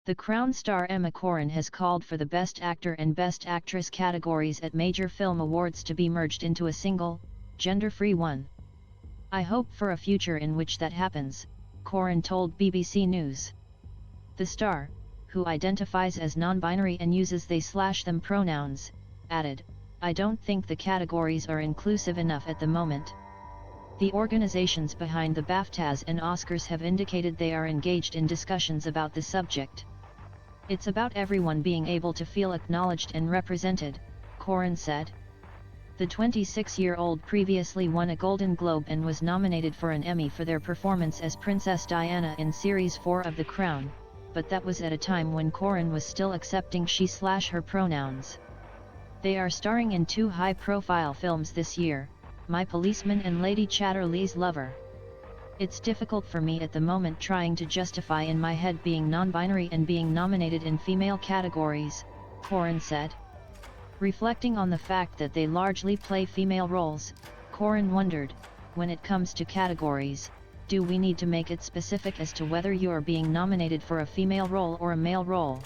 The Crown star Emma Corrin has called for the Best Actor and Best Actress categories at major film awards to be merged into a single, gender-free one. "I hope for a future in which that happens," Corrin told BBC News. The star, who identifies as non-binary and uses they/them pronouns, added, "I don't think the categories are inclusive enough at the moment." The organizations behind the BAFTAs and Oscars have indicated they are engaged in discussions about the subject. "It's about everyone being able to feel acknowledged and represented," Corrin said. The 26-year-old previously won a Golden Globe and was nominated for an Emmy for their performance as Princess Diana in Series 4 of The Crown, but that was at a time when Corrin was still accepting she/her pronouns. They are starring in two high-profile films this year, My Policeman and Lady Chatterley's Lover. "It's difficult for me at the moment trying to justify in my head being non-binary and being nominated in female categories," Corrin said. Reflecting on the fact that they largely play female roles, Corrin wondered, "When it comes to categories, do we need to make it specific as to whether you are being nominated for a female role or a male role?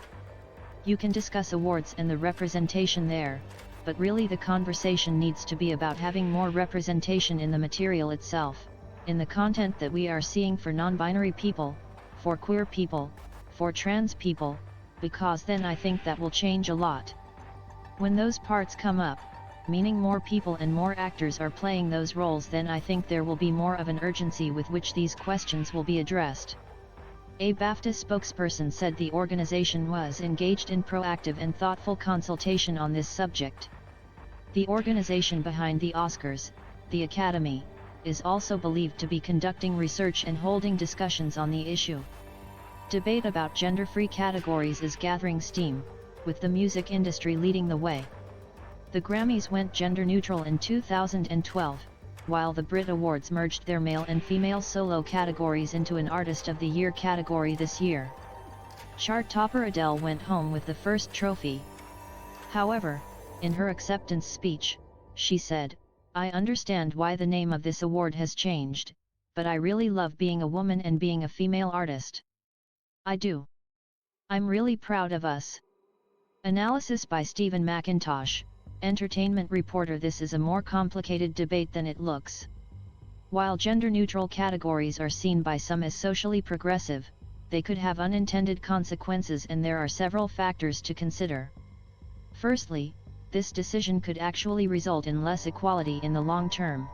You can discuss awards and the representation there, but really the conversation needs to be about having more representation in the material itself, in the content that we are seeing for non-binary people, for queer people, for trans people, because then I think that will change a lot. When those parts come up, meaning more people and more actors are playing those roles, then I think there will be more of an urgency with which these questions will be addressed." A BAFTA spokesperson said the organization was engaged in proactive and thoughtful consultation on this subject. The organization behind the Oscars, the Academy, is also believed to be conducting research and holding discussions on the issue. Debate about gender-free categories is gathering steam, with the music industry leading the way. The Grammys went gender-neutral in 2012, while the Brit Awards merged their male and female solo categories into an Artist of the Year category this year. Chart topper Adele went home with the first trophy. However, in her acceptance speech, she said, "I understand why the name of this award has changed, but I really love being a woman and being a female artist. I do. I'm really proud of us." Analysis by Stephen McIntosh, entertainment reporter. This is a more complicated debate than it looks. While gender-neutral categories are seen by some as socially progressive, they could have unintended consequences, and there are several factors to consider. Firstly, this decision could actually result in less equality in the long term.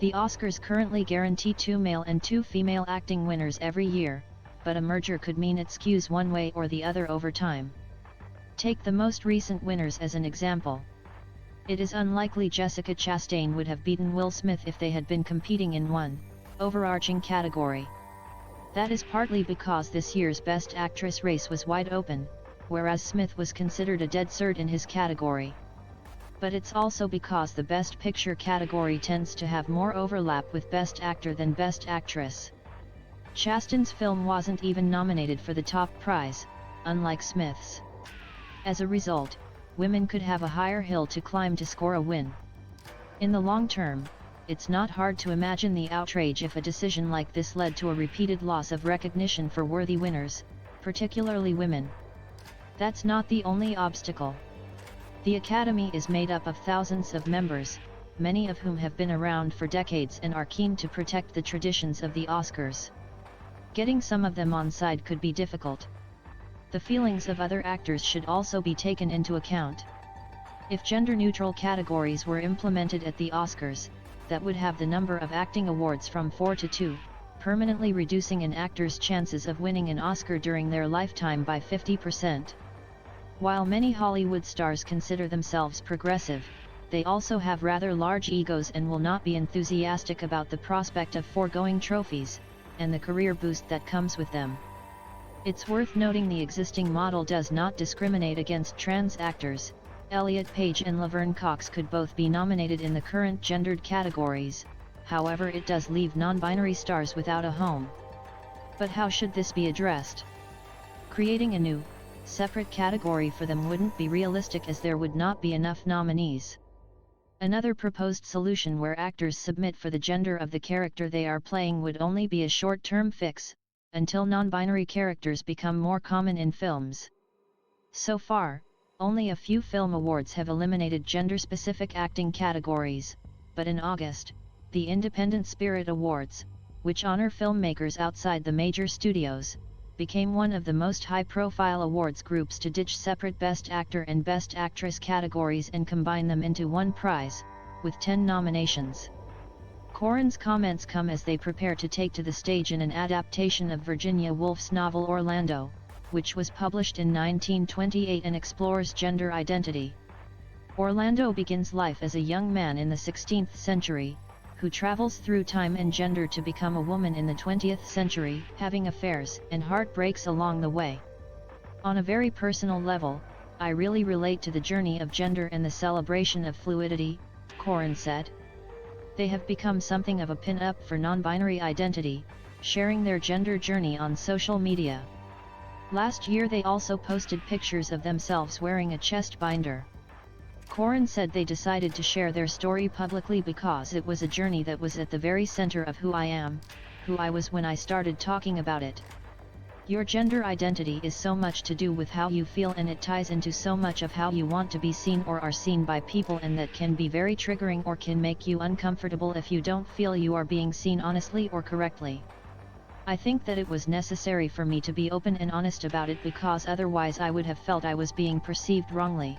The Oscars currently guarantee 2 male and 2 female acting winners every year, but a merger could mean it skews one way or the other over time. Take the most recent winners as an example. It is unlikely Jessica Chastain would have beaten Will Smith if they had been competing in one overarching category. That is partly because this year's Best Actress race was wide open, whereas Smith was considered a dead cert in his category. But it's also because the Best Picture category tends to have more overlap with Best Actor than Best Actress. Chastain's film wasn't even nominated for the top prize, unlike Smith's. As a result, women could have a higher hill to climb to score a win. In the long term, it's not hard to imagine the outrage if a decision like this led to a repeated loss of recognition for worthy winners, particularly women. That's not the only obstacle. The Academy is made up of thousands of members, many of whom have been around for decades and are keen to protect the traditions of the Oscars. Getting some of them on side could be difficult. The feelings of other actors should also be taken into account. If gender-neutral categories were implemented at the Oscars, that would have the number of acting awards from 4 to 2, permanently reducing an actor's chances of winning an Oscar during their lifetime by 50%. While many Hollywood stars consider themselves progressive, they also have rather large egos and will not be enthusiastic about the prospect of foregoing trophies, and the career boost that comes with them. It's worth noting the existing model does not discriminate against trans actors. Elliot Page and Laverne Cox could both be nominated in the current gendered categories, however it does leave non-binary stars without a home. But how should this be addressed? Creating a new, separate category for them wouldn't be realistic, as there would not be enough nominees. Another proposed solution where actors submit for the gender of the character they are playing would only be a short-term fix, until non-binary characters become more common in films. So far, only a few film awards have eliminated gender-specific acting categories, but in August, the Independent Spirit Awards, which honor filmmakers outside the major studios, became one of the most high-profile awards groups to ditch separate Best Actor and Best Actress categories and combine them into one prize, with 10 nominations. Corrin's comments come as they prepare to take to the stage in an adaptation of Virginia Woolf's novel Orlando, which was published in 1928 and explores gender identity. Orlando begins life as a young man in the 16th century, who travels through time and gender to become a woman in the 20th century, having affairs and heartbreaks along the way. On a very personal level, I really relate to the journey of gender and the celebration of fluidity, Corrin said. They have become something of a pin-up for non-binary identity, sharing their gender journey on social media. Last year they also posted pictures of themselves wearing a chest binder. Corrin said they decided to share their story publicly because it was a journey that was at the very center of who I am, who I was when I started talking about it. Your gender identity is so much to do with how you feel, and it ties into so much of how you want to be seen or are seen by people, and that can be very triggering or can make you uncomfortable if you don't feel you are being seen honestly or correctly. I think that it was necessary for me to be open and honest about it because otherwise I would have felt I was being perceived wrongly.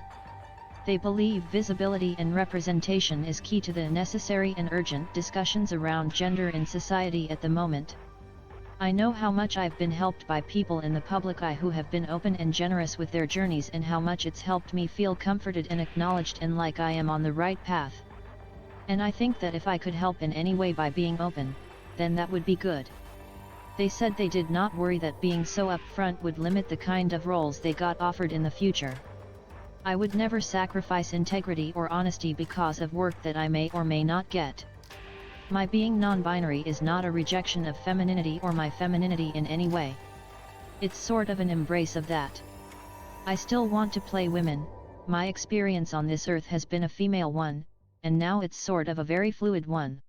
They believe visibility and representation is key to the necessary and urgent discussions around gender in society at the moment. I know how much I've been helped by people in the public eye who have been open and generous with their journeys, and how much it's helped me feel comforted and acknowledged and like I am on the right path. And I think that if I could help in any way by being open, then that would be good. They said they did not worry that being so upfront would limit the kind of roles they got offered in the future. I would never sacrifice integrity or honesty because of work that I may or may not get. My being non-binary is not a rejection of femininity or my femininity in any way. It's sort of an embrace of that. I still want to play women. My experience on this earth has been a female one, and now it's sort of a very fluid one.